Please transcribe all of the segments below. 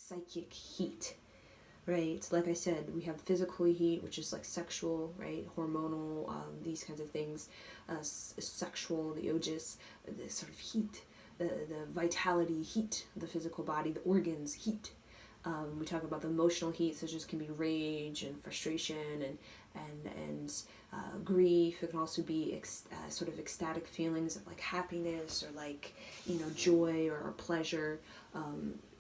psychic heat, right? Like I said, we have physical heat, which is like sexual, right? Hormonal, these kinds of things. Sexual, the ojas, the sort of heat, the vitality heat, the physical body, the organs heat. We talk about the emotional heat, such as can be rage and frustration and grief. It can also be sort of ecstatic feelings of like happiness or like, joy or pleasure.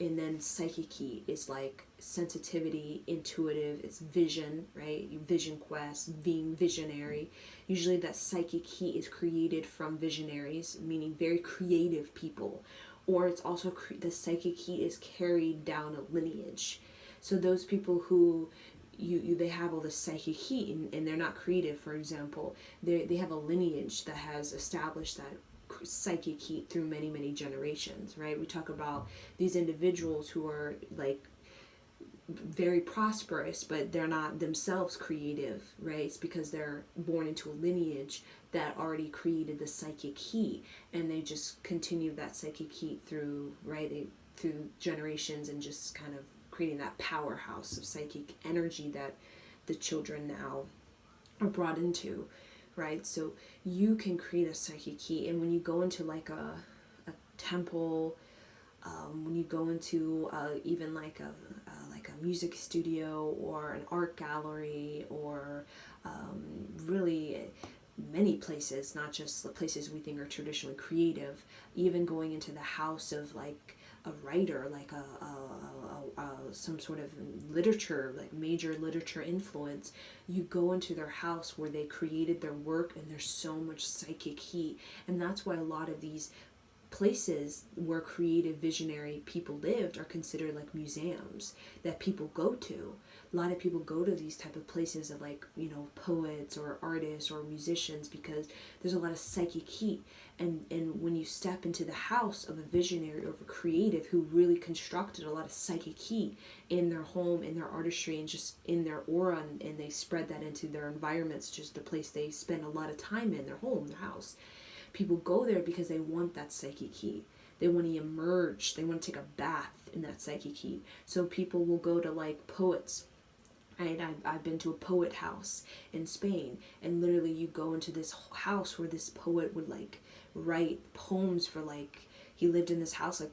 And then psychic heat is like sensitivity, intuitive, it's vision, right? Vision quest, being visionary. Usually that psychic heat is created from visionaries, meaning very creative people. Or it's also the psychic heat is carried down a lineage. So those people who they have all this psychic heat and they're not creative, for example, they have a lineage that has established that psychic heat through many, many generations, right? We talk about these individuals who are like very prosperous, but they're not themselves creative, right? It's because they're born into a lineage that already created the psychic heat, and they just continue that psychic heat through, right, through generations, and just kind of creating that powerhouse of psychic energy that the children now are brought into, right? So you can create a psychic heat, and when you go into like a temple, when you go into even like a music studio or an art gallery, or really many places, not just the places we think are traditionally creative, even going into the house of like a writer, like some sort of literature, like major literature influence, you go into their house where they created their work, and there's so much psychic heat. And that's why a lot of these places where creative visionary people lived are considered like museums that people go to. A lot of people go to these type of places of like, poets or artists or musicians, because there's a lot of psychic heat. And when you step into the house of a visionary or of a creative who really constructed a lot of psychic heat in their home, in their artistry, and just in their aura, and they spread that into their environments, just the place they spend a lot of time in, their home, their house. People go there because they want that psychic heat. They want to emerge. They want to take a bath in that psychic heat. So people will go to like poets. Right? I've been to a poet house in Spain, and literally you go into this house where this poet would like write poems for like, he lived in this house like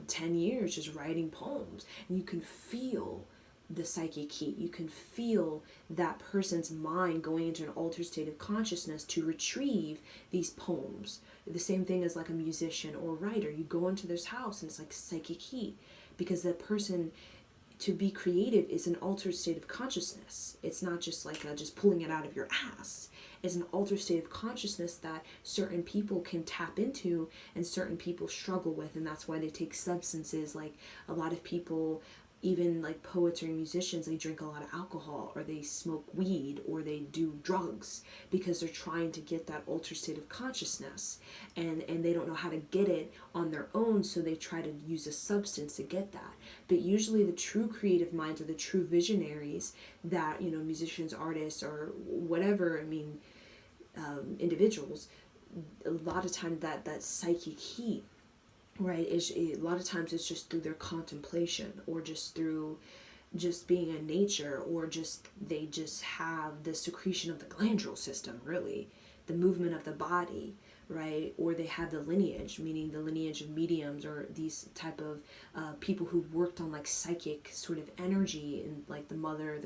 10 years just writing poems, and you can feel the psychic heat. You can feel that person's mind going into an altered state of consciousness to retrieve these poems. The same thing as like a musician or writer. You go into this house and it's like psychic heat, because that person, to be creative, is an altered state of consciousness. It's not just like just pulling it out of your ass. It's an altered state of consciousness that certain people can tap into and certain people struggle with, and that's why they take substances. Like a lot of people, even like poets or musicians, they drink a lot of alcohol, or they smoke weed, or they do drugs, because they're trying to get that altered state of consciousness, and they don't know how to get it on their own, so they try to use a substance to get that. But usually the true creative minds, or the true visionaries that, musicians, artists, or whatever, individuals, a lot of times that psychic heat, right, is a lot of times it's just through their contemplation, or just through just being in nature, or just they just have the secretion of the glandular system, really, the movement of the body, right? Or they have the lineage, meaning the lineage of mediums, or these type of people who've worked on like psychic sort of energy, and like the mother,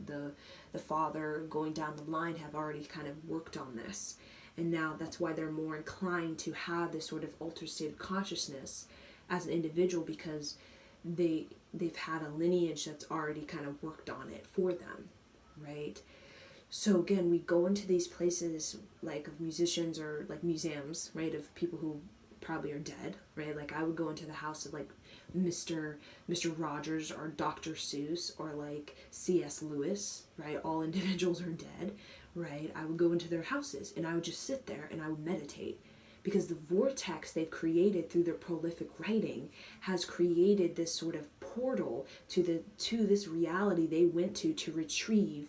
the father, going down the line, have already kind of worked on this. And now that's why they're more inclined to have this sort of altered state of consciousness as an individual, because they've had a lineage that's already kind of worked on it for them, right? So again, we go into these places like of musicians, or like museums, right, of people who probably are dead, right? Like I would go into the house of like Mr. Rogers or Dr. Seuss, or like C.S. Lewis, right? All individuals are dead, right? I would go into their houses and I would just sit there and I would meditate, because the vortex they've created through their prolific writing has created this sort of portal to this reality they went to retrieve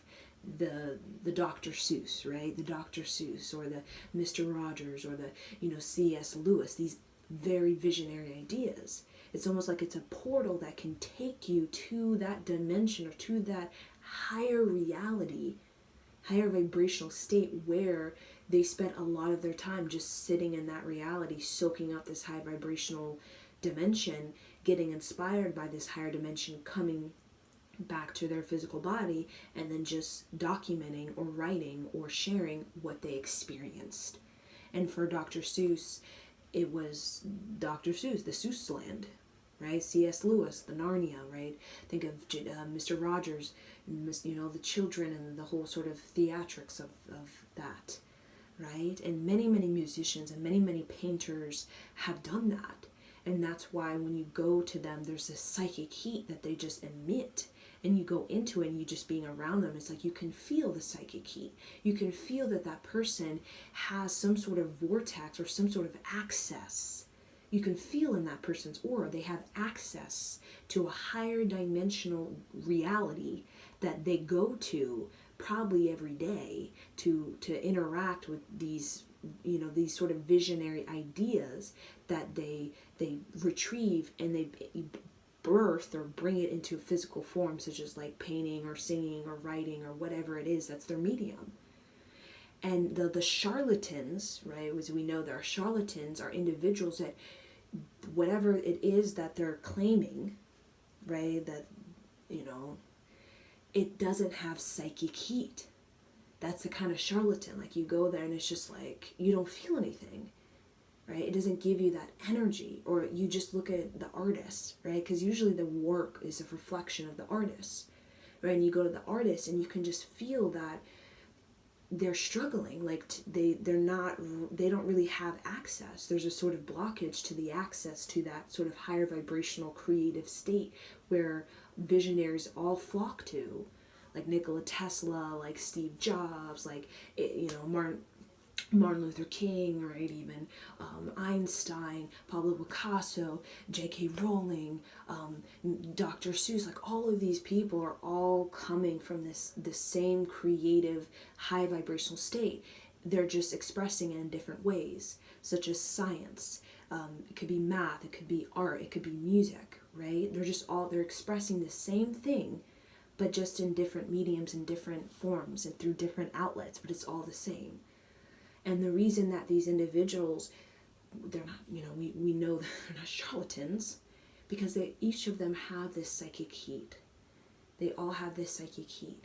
the Dr. Seuss, right? The Dr. Seuss, or the Mr. Rogers, or the C.S. Lewis, these very visionary ideas. It's almost like it's a portal that can take you to that dimension or to that higher reality, higher vibrational state where they spent a lot of their time just sitting in that reality, soaking up this high vibrational dimension, getting inspired by this higher dimension, coming back to their physical body, and then just documenting or writing or sharing what they experienced. And for Dr. Seuss, it was Dr. Seuss, the Seuss Land, right? C.S. Lewis, the Narnia, right? Think of Mr. Rogers, the children and the whole sort of theatrics of that, right? And many, many musicians and many, many painters have done that. And that's why when you go to them, there's this psychic heat that they just emit. And you go into it and you just being around them, it's like you can feel the psychic heat. You can feel that that person has some sort of vortex or some sort of access. You can feel in that person's aura they have access to a higher dimensional reality that they go to probably every day to interact with these these sort of visionary ideas that they retrieve, and they birth or bring it into physical form, such as like painting or singing or writing or whatever it is that's their medium. And the charlatans, right, as we know, there are charlatans, are individuals that whatever it is that they're claiming, right, that it doesn't have psychic heat. That's the kind of charlatan. Like, you go there and it's just like you don't feel anything, right? It doesn't give you that energy. Or you just look at the artist, right? Because usually the work is a reflection of the artist, right? And you go to the artist and you can just feel that they're struggling. Like they don't really have access. There's a sort of blockage to the access to that sort of higher vibrational creative state where visionaries all flock to, like Nikola Tesla, like Steve Jobs, like Martin Luther King, right? Even Einstein, Pablo Picasso, J.K. Rowling, Dr. Seuss. Like, all of these people are all coming from the same creative, high vibrational state. They're just expressing it in different ways, such as science. It could be math. It could be art. It could be music, right? They're expressing the same thing, but just in different mediums and different forms and through different outlets, but it's all the same. And the reason that these individuals, they're not, we know that they're not charlatans, because each of them have this psychic heat. They all have this psychic heat,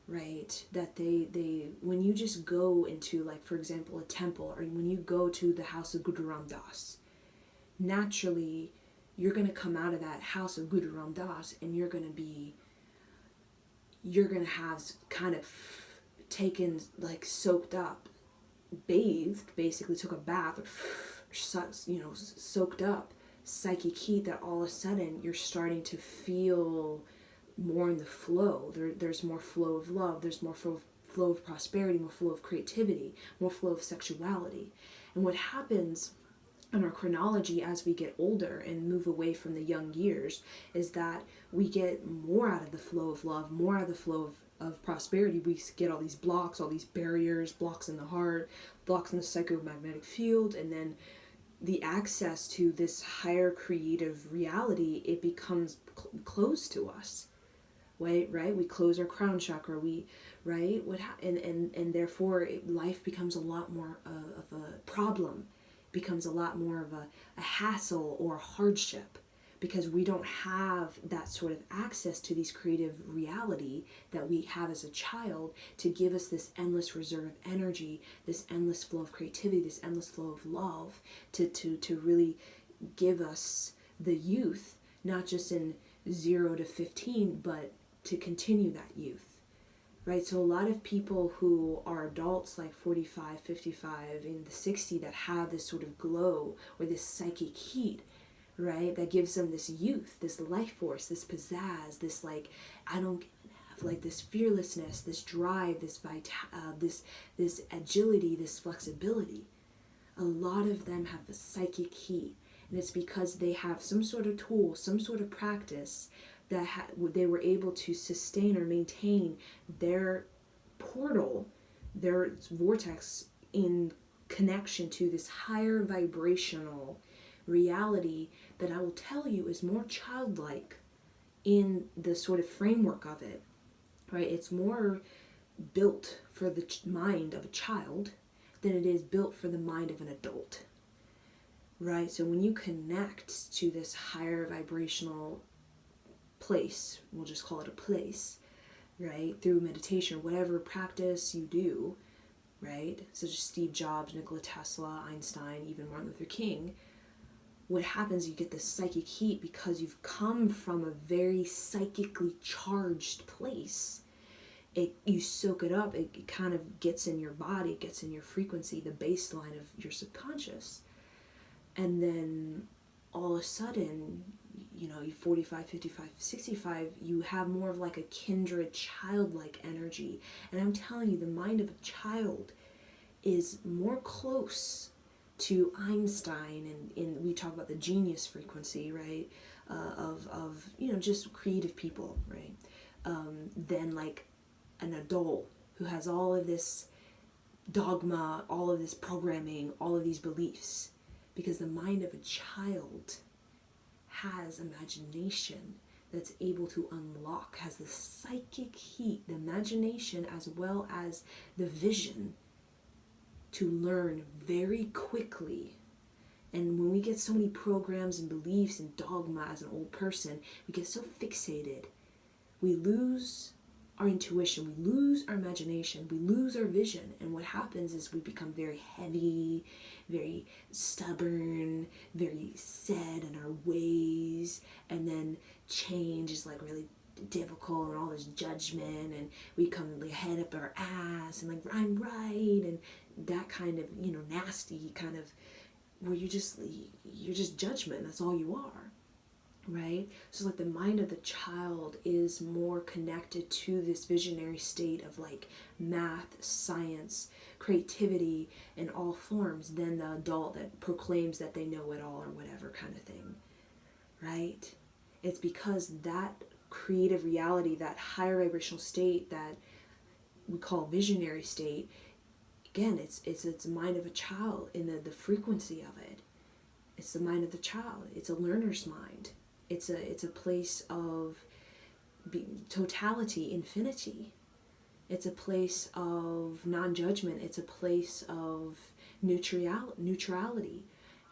right? That they when you just go into, like, for example, a temple, or when you go to the house of Guru Ram Das, naturally, you're going to come out of that house of Guru Ram Das and you're going to have kind of taken, like, soaked up, bathed, basically took a bath, or soaked up psychic heat, that all of a sudden you're starting to feel more in the flow. There's more flow of love, there's more flow of prosperity, more flow of creativity, more flow of sexuality. And what happens in our chronology as we get older and move away from the young years is that we get more out of the flow of love, more out of the flow of prosperity. We get all these blocks, all these barriers, blocks in the heart, blocks in the psychomagnetic field, and then the access to this higher creative reality, it becomes closed to us, right? We close our crown chakra, and therefore life becomes a lot more of a problem, becomes a lot more of a hassle or a hardship, because we don't have that sort of access to these creative reality that we have as a child to give us this endless reserve of energy, this endless flow of creativity, this endless flow of love, to really give us the youth, not just in 0 to 15, but to continue that youth, right? So a lot of people who are adults, like 45, 55, in the 60, that have this sort of glow or this psychic heat, right, that gives them this youth, this life force, this pizzazz, this, like, I don't have, like, this fearlessness, this drive, this this agility, this flexibility. A lot of them have the psychic heat, and it's because they have some sort of tool, some sort of practice that they were able to sustain or maintain their portal, their vortex, in connection to this higher vibrational reality that I will tell you is more childlike in the sort of framework of it, right? It's more built for the mind of a child than it is built for the mind of an adult, right? So when you connect to this higher vibrational place, we'll just call it a place, right? Through meditation, whatever practice you do, right? Such as Steve Jobs, Nikola Tesla, Einstein, even Martin Luther King, what happens, you get this psychic heat because you've come from a very psychically charged place. You soak it up, it kind of gets in your body, it gets in your frequency, the baseline of your subconscious. And then all of a sudden, you know, you 45, 55, 65, you have more of like a kindred childlike energy. And I'm telling you, the mind of a child is more close to Einstein, and we talk about the genius frequency, right, of you know, just creative people, right, than like an adult who has all of this dogma, all of this programming, all of these beliefs, because the mind of a child has imagination that's able to unlock, has the psychic heat, the imagination as well as the vision to learn very quickly. And when we get so many programs and beliefs and dogma as an old person, we get so fixated. We lose our intuition, we lose our imagination, we lose our vision. And what happens is we become very heavy, very stubborn, very set in our ways. And then change is like really difficult, and all this judgment, and we come like head up our ass and like I'm right, and that kind of, you know, nasty kind of, where you're just judgment, that's all you are, right? So like the mind of the child is more connected to this visionary state of like math, science, creativity in all forms than the adult that proclaims that they know it all or whatever kind of thing, right? It's because that creative reality, that higher vibrational state that we call visionary state, again, it's the mind of a child in the frequency of it. It's the mind of the child. It's a learner's mind. It's a place of totality, infinity. It's a place of non-judgment. It's a place of neutrality.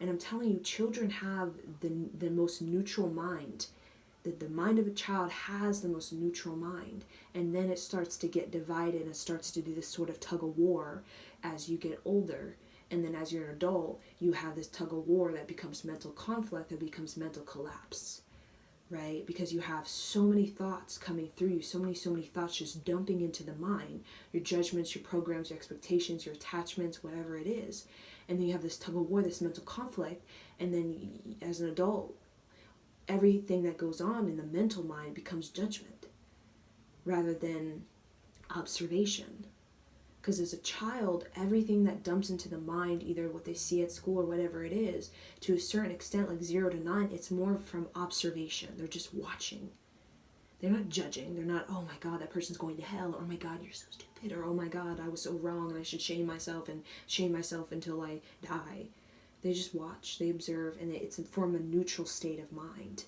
And I'm telling you, children have the most neutral mind. The mind of a child has the most neutral mind. And then it starts to get divided, and it starts to do this sort of tug of war as you get older. And then as you're an adult, you have this tug of war that becomes mental conflict, that becomes mental collapse, right? Because you have so many thoughts coming through you, so many thoughts just dumping into the mind, your judgments, your programs, your expectations, your attachments, whatever it is. And then you have this tug of war, this mental conflict. And then as an adult, everything that goes on in the mental mind becomes judgment rather than observation. Because as a child, everything that dumps into the mind, either what they see at school or whatever it is, to a certain extent, like 0 to 9, it's more from observation. They're just watching. They're not judging. They're not, oh my God, that person's going to hell. Or, oh my God, you're so stupid. Or, oh my God, I was so wrong and I should shame myself until I die. They just watch, they observe, and it's from a neutral state of mind.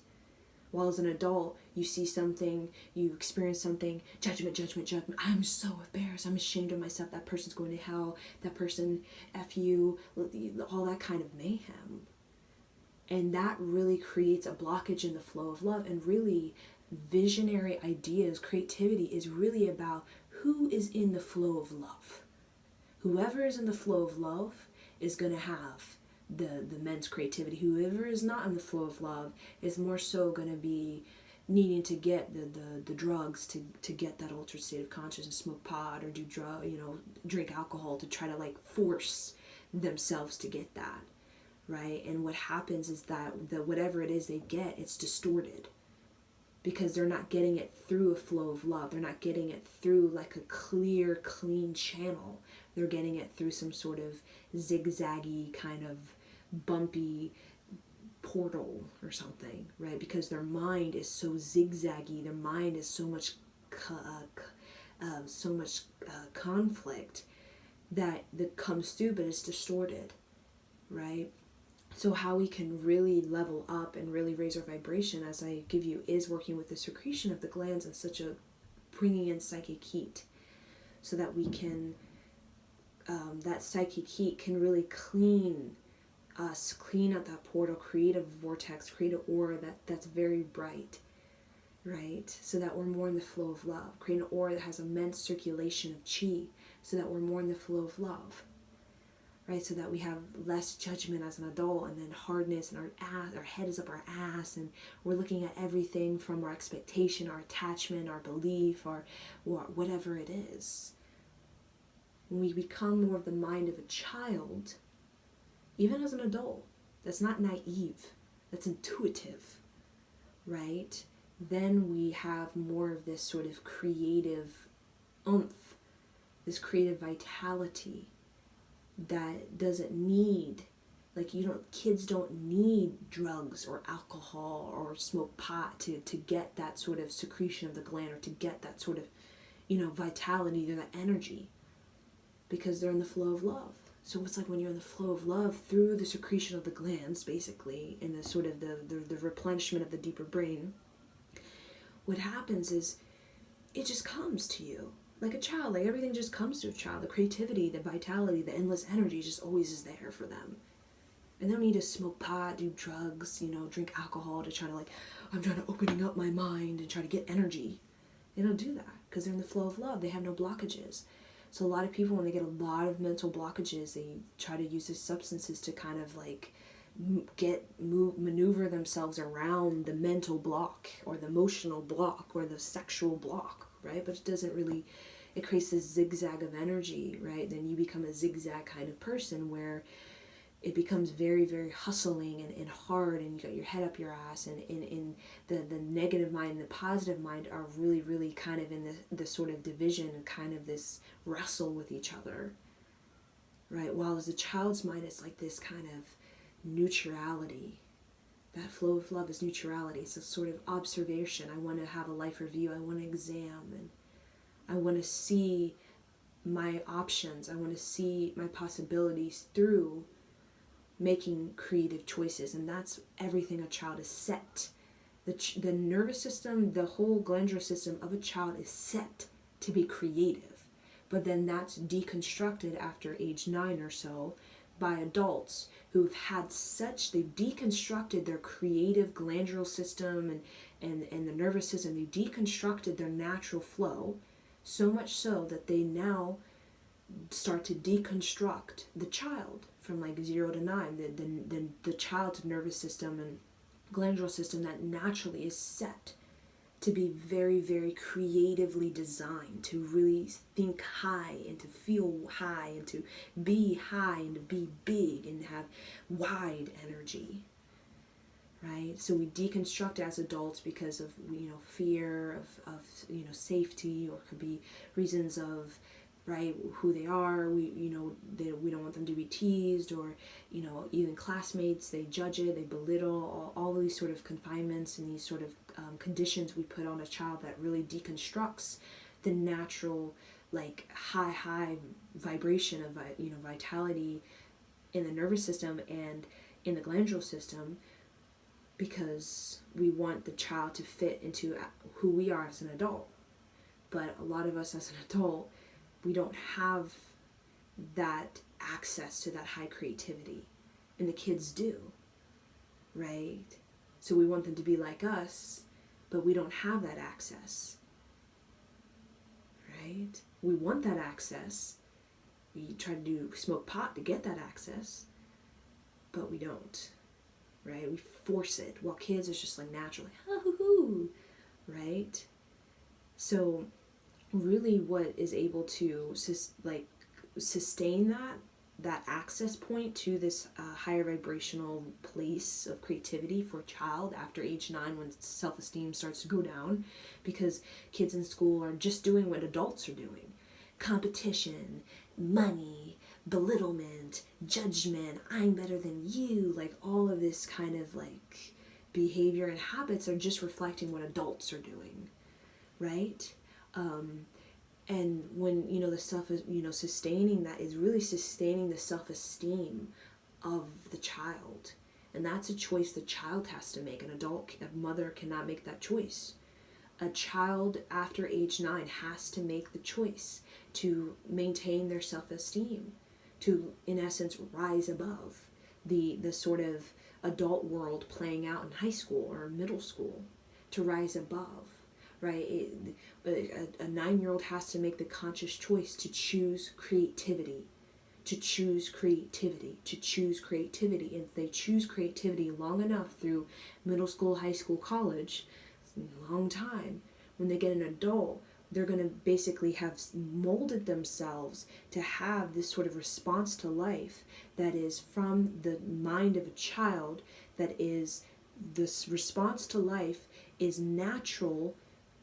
While as an adult, you see something, you experience something, judgment. I'm so embarrassed. I'm ashamed of myself. That person's going to hell. That person, F you, all that kind of mayhem. And that really creates a blockage in the flow of love. And really, visionary ideas, creativity is really about who is in the flow of love. Whoever is in the flow of love is going to have the men's creativity. Whoever is not in the flow of love is more so going to be needing to get the drugs to get that altered state of consciousness, smoke pot or do drink alcohol to try to like force themselves to get that, right? And what happens is that whatever it is they get, it's distorted because they're not getting it through a flow of love. They're not getting it through like a clear, clean channel. They're getting it through some sort of zigzaggy kind of bumpy portal or something, right? Because their mind is so zigzaggy, their mind is so much conflict that comes through, but it's distorted, right? So how we can really level up and really raise our vibration, as I give you, is working with the secretion of the glands and such a bringing in psychic heat, so that we can, that psychic heat can really clean us, clean out that portal, create a vortex, create an aura that's very bright, right? So that we're more in the flow of love. Create an aura that has immense circulation of chi, so that we're more in the flow of love, right? So that we have less judgment as an adult, and then hardness, and our head is up our ass, and we're looking at everything from our expectation, our attachment, our belief, or whatever it is. When we become more of the mind of a child, even as an adult, that's not naive, that's intuitive, right? Then we have more of this sort of creative oomph, this creative vitality that doesn't need, like, kids don't need drugs or alcohol or smoke pot to get that sort of secretion of the gland, or to get that sort of, vitality or that energy, because they're in the flow of love. So it's like when you're in the flow of love through the secretion of the glands, basically, in the sort of the replenishment of the deeper brain, what happens is it just comes to you like a child. Like, everything just comes to a child. The creativity, the vitality, the endless energy just always is there for them. And they don't need to smoke pot, do drugs, drink alcohol to try to, like, I'm trying to opening up my mind and try to get energy. They don't do that because they're in the flow of love. They have no blockages. So a lot of people, when they get a lot of mental blockages, they try to use these substances to kind of like maneuver themselves around the mental block or the emotional block or the sexual block, right? But it doesn't really, it creates this zigzag of energy, right? Then you become a zigzag kind of person where it becomes very, very hustling and hard, and you got your head up your ass, and in the negative mind and the positive mind are really, really kind of in the sort of division and kind of this wrestle with each other, right? While as a child's mind, it's like this kind of neutrality. That flow of love is neutrality. It's a sort of observation. I want to have a life review. I want to examine. I want to see my options. I want to see my possibilities through making creative choices. And that's everything a child is set. The nervous system, the whole glandular system of a child is set to be creative. But then that's deconstructed after age 9 or so by adults who've had they've deconstructed their creative glandular system and the nervous system. They've deconstructed their natural flow, so much so that they now start to deconstruct the child from like 0 to 9, the child's nervous system and glandular system that naturally is set to be very, very creatively designed to really think high and to feel high and to be high and to be big and have wide energy, right? So we deconstruct as adults because of fear of safety, or could be reasons of, right, who they are. We don't want them to be teased, or even classmates, they judge it, they belittle all these sort of confinements and these sort of conditions we put on a child that really deconstructs the natural, like, high vibration of vitality in the nervous system and in the glandular system, because we want the child to fit into who we are as an adult. But a lot of us as an adult, we don't have that access to that high creativity, and the kids do, right? So we want them to be like us, but we don't have that access, right? We want that access. We try to smoke pot to get that access, but we don't, right? We force it, while kids, it's just like naturally, hoo, right? So really what is able to sustain that access point to this higher vibrational place of creativity for a child after age 9, when self-esteem starts to go down, because kids in school are just doing what adults are doing. Competition, money, belittlement, judgment, I'm better than you, like all of this kind of like behavior and habits are just reflecting what adults are doing, right? And when, you know, the self, you know, sustaining that is really sustaining the self-esteem of the child. And that's a choice the child has to make. An adult, a mother cannot make that choice. A child after age 9 has to make the choice to maintain their self-esteem, to, in essence, rise above the sort of adult world playing out in high school or middle school, to rise above, right? A 9-year-old has to make the conscious choice to choose creativity, to choose creativity, to choose creativity. And if they choose creativity long enough through middle school, high school, college, it's a long time, when they get an adult, they're going to basically have molded themselves to have this sort of response to life that is from the mind of a child, that is, this response to life is natural,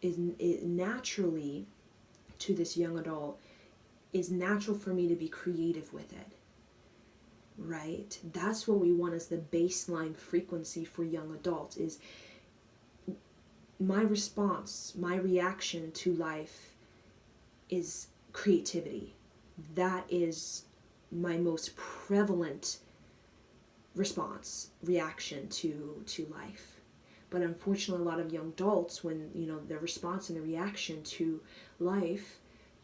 is naturally to this young adult, is natural for me to be creative with it, right? That's what we want as the baseline frequency for young adults, is my response, my reaction to life is creativity. That is my most prevalent response, reaction to life. But unfortunately, a lot of young adults, when, you know, their response and the reaction to life,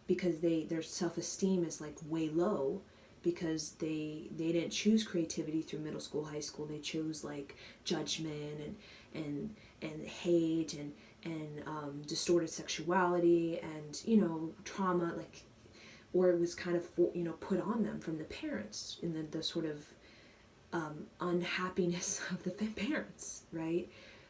because their self-esteem is like way low, because they didn't choose creativity through middle school, high school. They chose like judgment and hate and distorted sexuality and, you know, trauma, like, or it was kind of, you know, put on them from the parents, in the sort of unhappiness of the parents, right?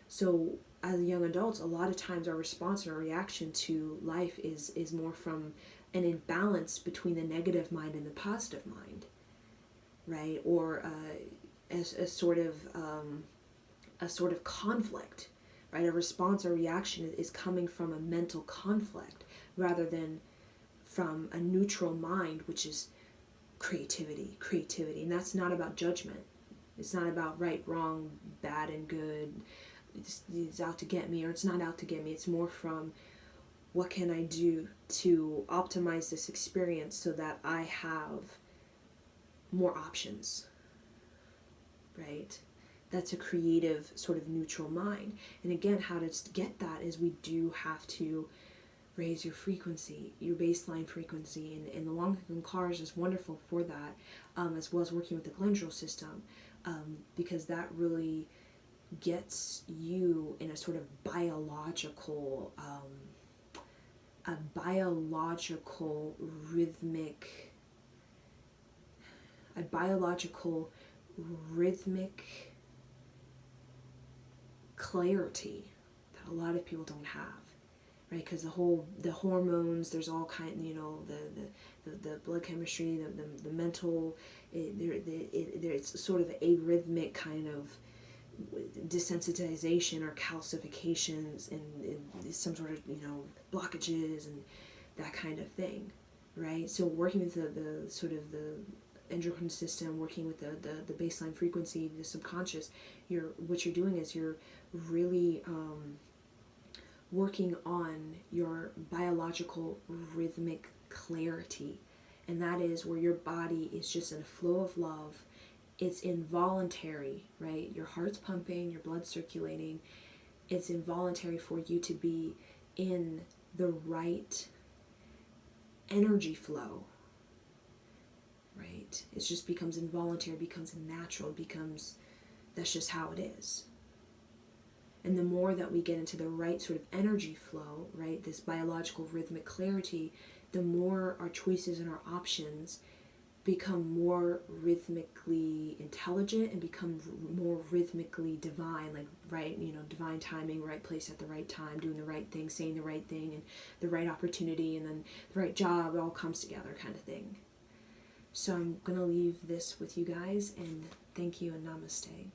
So as young adults, a lot of times our response or reaction to life is more from an imbalance between the negative mind and the positive mind, right? Or a sort of conflict, right? A response or reaction is coming from a mental conflict rather than from a neutral mind, which is creativity. And that's not about judgment. It's not about right, wrong, bad and good. It's out to get me, or it's not out to get me. It's more from, what can I do to optimize this experience so that I have more options, right? That's a creative sort of neutral mind. And again, how to get that is we do have to raise your frequency, your baseline frequency. And the Long Gun Cars is wonderful for that, as well as working with the glandrial system, because that really gets you in a sort of biological rhythmic clarity that a lot of people don't have, right? Because the hormones, there's all kind, you know, the blood chemistry, the mental, there's sort of a rhythmic kind of desensitization or calcifications and some sort of, you know, blockages and that kind of thing, right? So working with the sort of the endocrine system, working with the baseline frequency, the subconscious, what you're doing is you're really working on your biological rhythmic clarity, and that is where your body is just in a flow of love. It's involuntary, right? Your heart's pumping, your blood's circulating. It's involuntary for you to be in the right energy flow, right? It just becomes involuntary, becomes natural, that's just how it is. And the more that we get into the right sort of energy flow, right, this biological rhythmic clarity, the more our choices and our options become more rhythmically intelligent and become more rhythmically divine, like, right, you know, divine timing, right place at the right time, doing the right thing, saying the right thing, and the right opportunity, and then the right job, it all comes together kind of thing. So I'm going to leave this with you guys, and thank you and namaste.